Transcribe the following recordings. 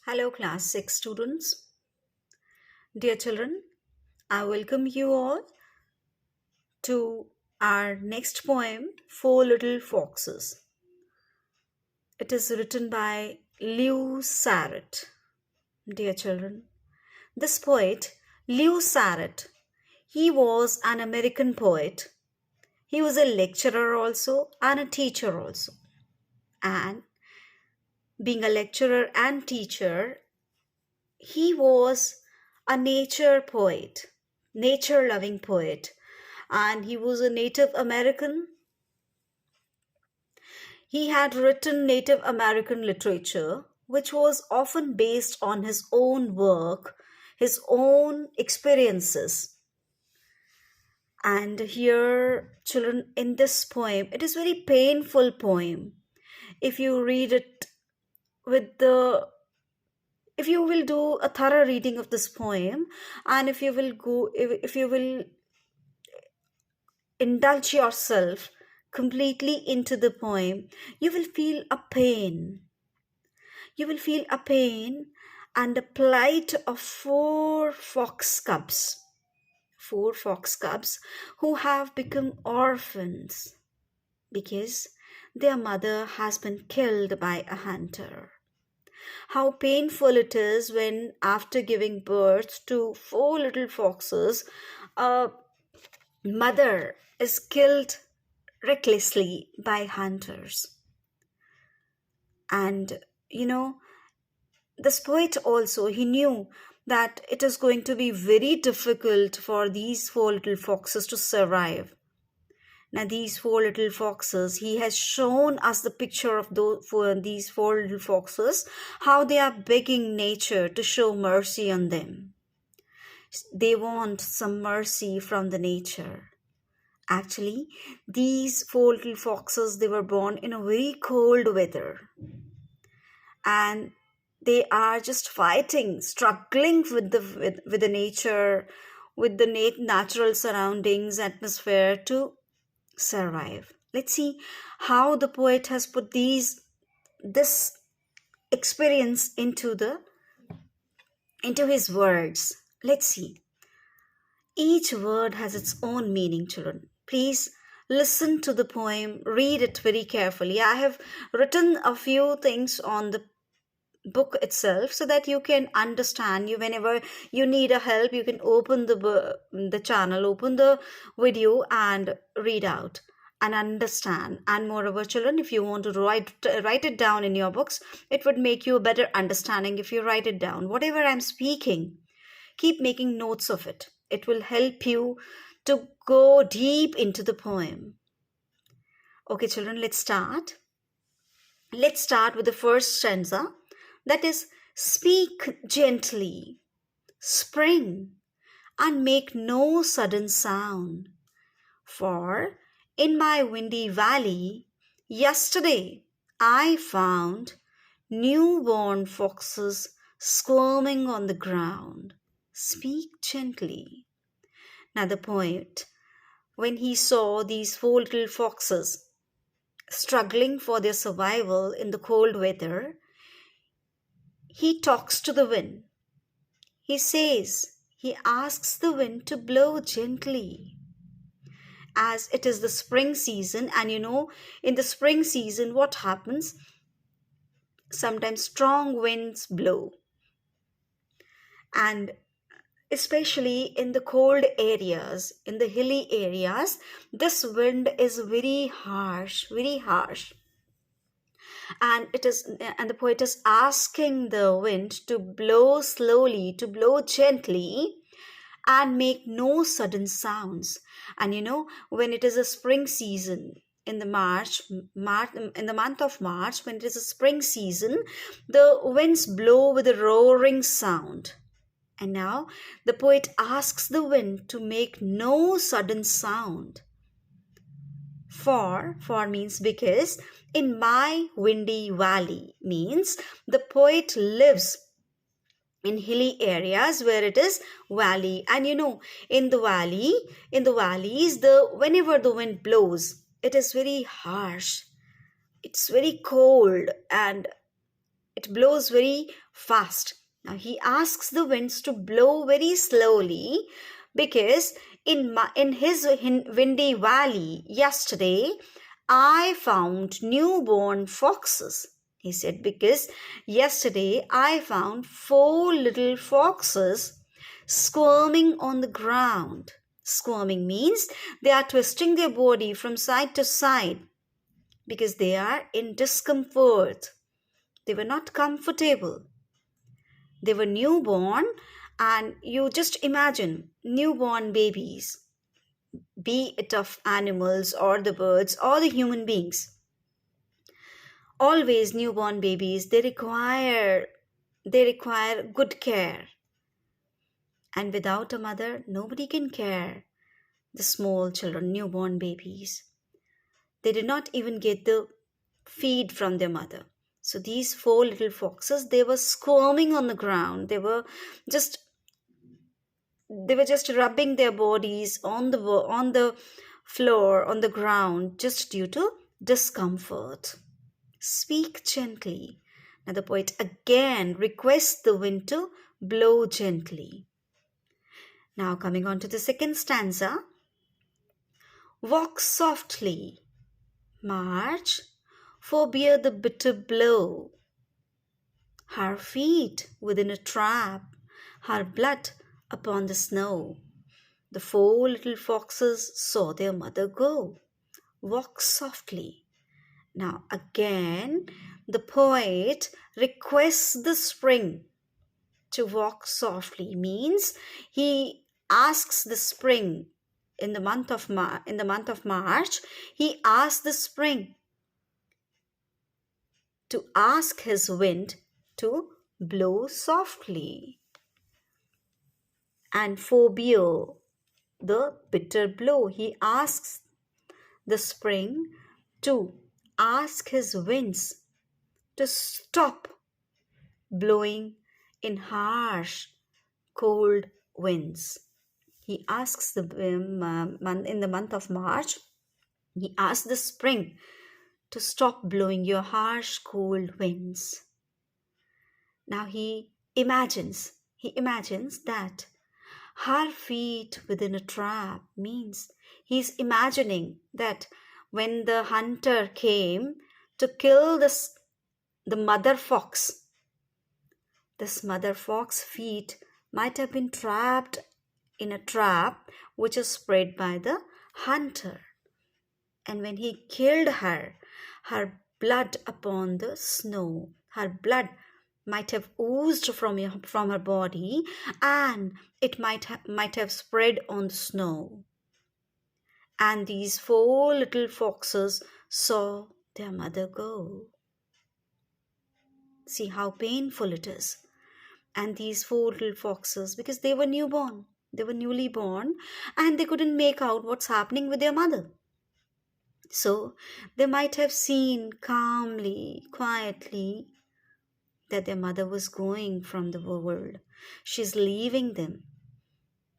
Hello, class 6 students. Dear children, I welcome you all to our next poem, Four Little Foxes. It is written by Sarrett. Dear children, this poet, Sarrett, he was an American poet. He was a lecturer also and a teacher also. And being a lecturer and teacher, he was a nature loving poet, and he was a Native American. He had written Native American literature, which was often based on his own work, his own experiences. And here, children, in this poem, it is very painful poem. If you read it if you will do a thorough reading of this poem, and if you will indulge yourself completely into the poem, you will feel a pain. You will feel a pain and the plight of four fox cubs who have become orphans because their mother has been killed by a hunter. How painful it is when, after giving birth to four little foxes, a mother is killed recklessly by hunters. And this poet also, he knew that it is going to be very difficult for these four little foxes to survive. Now, these four little foxes, he has shown us the picture of these four little foxes, how they are begging nature to show mercy on them. They want some mercy from the nature. Actually, these four little foxes, they were born in a very cold weather. And they are just fighting, struggling with the nature, with the natural surroundings, atmosphere to survive. Let's see how the poet has put this experience into his words. Let's see. Each word has its own meaning, children. Please listen to the poem, read it very carefully. I have written a few things on the book itself so that you can understand. Whenever you need a help, you can open the channel, open the video and read out and understand. And moreover, children, if you want to write it down in your books, it would make you a better understanding if you write it down. Whatever I'm speaking, keep making notes of it. It will help you to go deep into the poem. Okay, children, let's start. Let's start with the first stanza. That is, speak gently, spring, and make no sudden sound. For in my windy valley, yesterday I found newborn foxes squirming on the ground. Speak gently. Now the poet, when he saw these four little foxes struggling for their survival in the cold weather, he talks to the wind. He asks the wind to blow gently. As it is the spring season, and in the spring season, what happens? Sometimes strong winds blow. And especially in the cold areas, in the hilly areas, this wind is very harsh, very harsh. And the poet is asking the wind to blow slowly, to blow gently, and make no sudden sounds. And when it is a spring season, in the month of March, when it is a spring season, the winds blow with a roaring sound. And now the poet asks the wind to make no sudden sound. For means because. In my windy valley means the poet lives in hilly areas where it is valley. And in the valleys, whenever the wind blows, it is very harsh. It's very cold, and It blows very fast. Now he asks the winds to blow very slowly because in windy valley yesterday I found newborn foxes. He said, because yesterday I found 4 little foxes squirming on the ground. Squirming means they are twisting their body from side to side because they are in discomfort. They were not comfortable. They were newborn, and you just imagine newborn babies, be it of animals or the birds or the human beings. Always newborn babies, they require good care. And without a mother, nobody can care the small children, newborn babies. They did not even get the feed from their mother. So these 4 little foxes, they were squirming on the ground. Just they were just rubbing their bodies on the floor, on the ground, just due to discomfort. Speak gently. Now the poet again requests the wind to blow gently. Now coming on to the second stanza. Walk softly, March, forbear the bitter blow. Her feet within a trap, her blood upon the snow. The 4 little foxes saw their mother go. Walk softly. Now again, the poet requests the spring to walk softly. Means he asks the spring in the month of March. He asks the spring to ask his wind to blow softly and forbear the bitter blow. He asks the spring to ask his winds to stop blowing in harsh, cold winds. He asks in the month of March, he asks the spring to stop blowing your harsh, cold winds. Now he imagines that her feet within a trap means he's imagining that when the hunter came to kill the mother fox, this mother fox feet might have been trapped in a trap which is spread by the hunter. And when he killed her, her blood upon the snow, her blood might have oozed from her body, and it might have spread on the snow. And these 4 little foxes saw their mother go. See how painful it is. And these 4 little foxes, because they were newborn, they were newly born, and they couldn't make out what's happening with their mother. So they might have seen calmly, quietly, that their mother was going from the world. She's leaving them.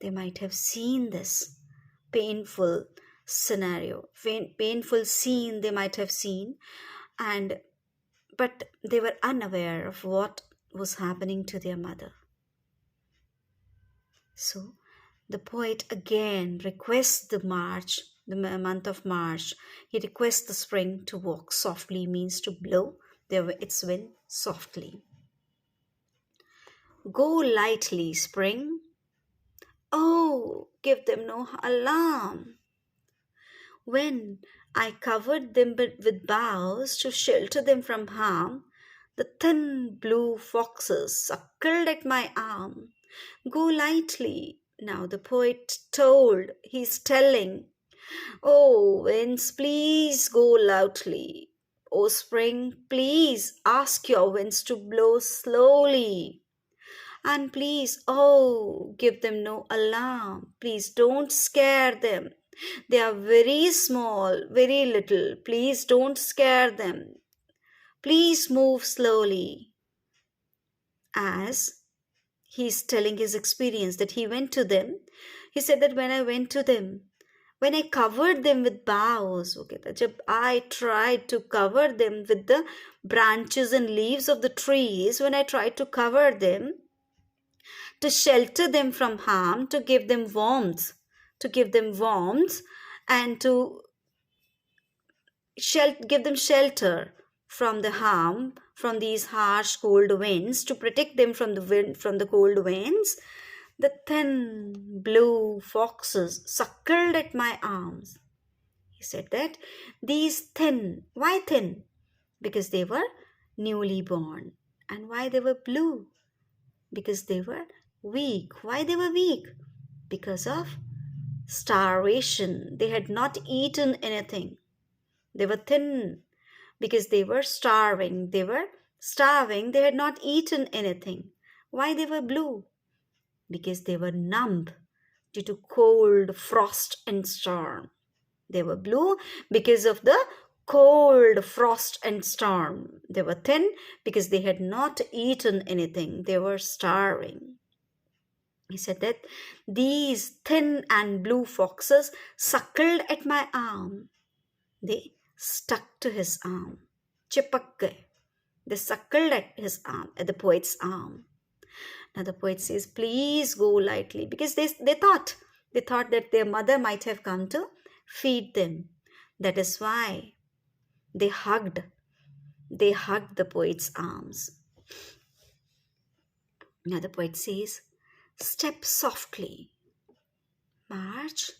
They might have seen this painful scenario, painful scene they might have seen, but they were unaware of what was happening to their mother. So the poet again requests the month of March. He requests the spring to walk softly, means to blow its wind softly. Go lightly, spring. Oh, give them no alarm. When I covered them with boughs to shelter them from harm, the thin blue foxes suckled at my arm. Go lightly. Now the poet he's telling, oh, winds, please go loudly. Oh, spring, please ask your winds to blow slowly. And please, oh, give them no alarm. Please don't scare them. They are very small, very little. Please don't scare them. Please move slowly. As he's telling his experience that he went to them, he said that when I went to them, when I covered them with boughs, okay, जब I tried to cover them with the branches and leaves of the trees, when I tried to cover them, to shelter them from harm, to give them warmth, and to give them shelter from the harm, from these harsh cold winds, to protect them from the wind, from the cold winds. The thin blue foxes suckled at my arms. He said that these thin, why thin? Because they were newly born. And why they were blue? Because they were weak. Why they were weak? Because of starvation. They had not eaten anything. They were thin because they were starving. They were starving. They had not eaten anything. Why they were blue? Because they were numb due to cold, frost, and storm. They were blue because of the cold, frost, and storm. They were thin because they had not eaten anything. They were starving. He said that these thin and blue foxes suckled at my arm. They stuck to his arm. Chipak gaye. They suckled at his arm, at the poet's arm. Now the poet says, please go lightly, because they thought that their mother might have come to feed them. That is why they hugged the poet's arms. Now the poet says, step softly, march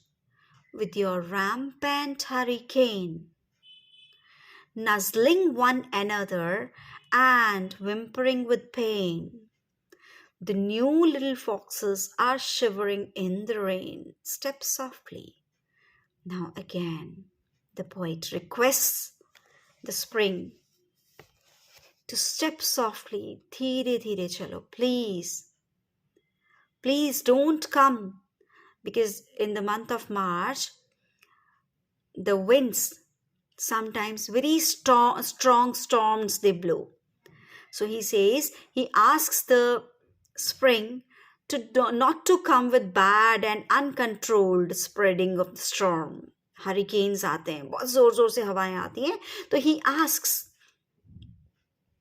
with your rampant hurricane, nuzzling one another and whimpering with pain. The new little foxes are shivering in the rain. Step softly. Now again, the poet requests the spring to step softly. Dheere dheere chalo, please. Please don't come. Because in the month of March, the winds, sometimes very strong storms they blow. So he asks the spring not to come with bad and uncontrolled spreading of the storm. Hurricanes आते हैं, बहुत जोर से हवाएं आती हैं. So he asks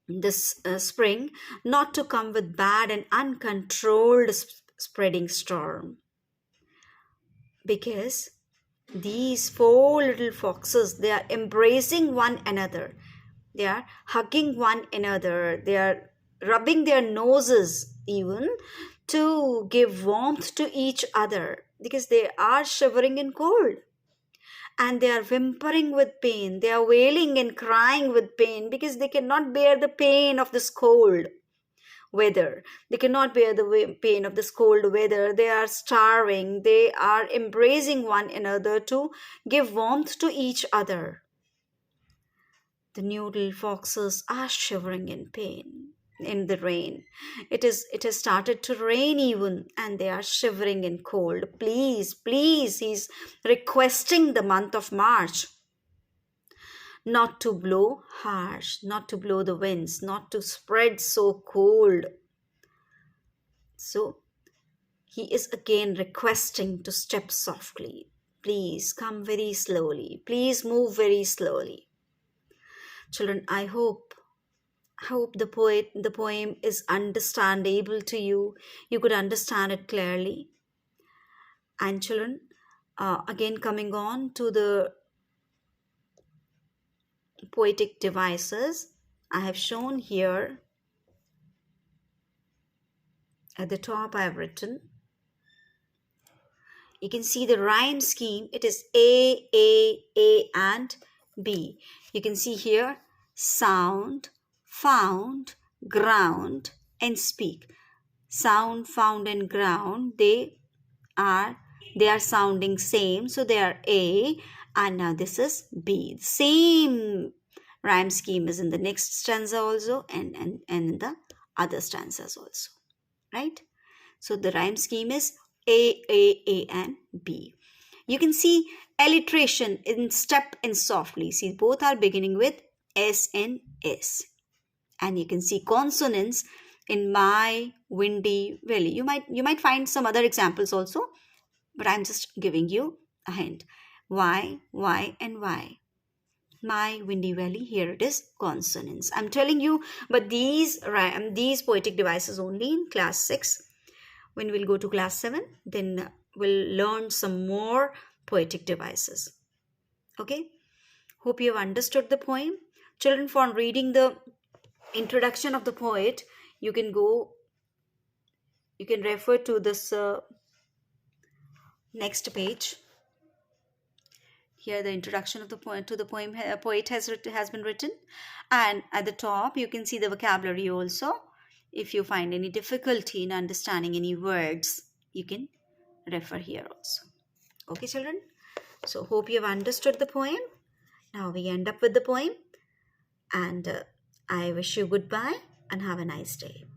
this spring not to come with bad and uncontrolled spreading storm. Because these 4 little foxes, they are embracing one another. They are hugging one another. They are rubbing their noses even to give warmth to each other, because they are shivering in cold. And they are whimpering with pain. They are wailing and crying with pain because they cannot bear the pain of this cold weather. They cannot bear the pain of this cold weather. They are starving. They are embracing one another to give warmth to each other. The new little foxes are shivering in pain in the rain. It has started to rain even, and they are shivering in cold. Please, he's requesting the month of March not to blow harsh, not to blow the winds, not to spread so cold. So he is again requesting to step softly. Please come very slowly. Please move very slowly. Children, I hope the poem is understandable to you. You could understand it clearly. And children, again coming on to the poetic devices, I have shown here at the top. I have written, you can see the rhyme scheme. It is A, and B. You can see here sound, found, ground, and speak. Sound, found, and ground, they are sounding same, so they are A, and now this is B. The same rhyme scheme is in the next stanza also, and in the other stanzas also, right? So the rhyme scheme is A, and B. You can see alliteration in step and softly. See, both are beginning with S and S. And you can see consonants in my, windy, valley. You might find some other examples also, but I'm just giving you a hint. Y, and Y. My windy valley, here it is, consonants. I'm telling you, but these poetic devices only in class 6. When we'll go to class 7, then we'll learn some more poetic devices. Okay? Hope you have understood the poem. Children, for reading the introduction of the poet, you can refer to this next page. Here the introduction of the poem to the poem poet has been written, and at the top you can see the vocabulary also. If you find any difficulty in understanding any words, you can refer here also. Okay, children? So hope you have understood the poem. Now we end up with the poem, and I wish you goodbye and have a nice day.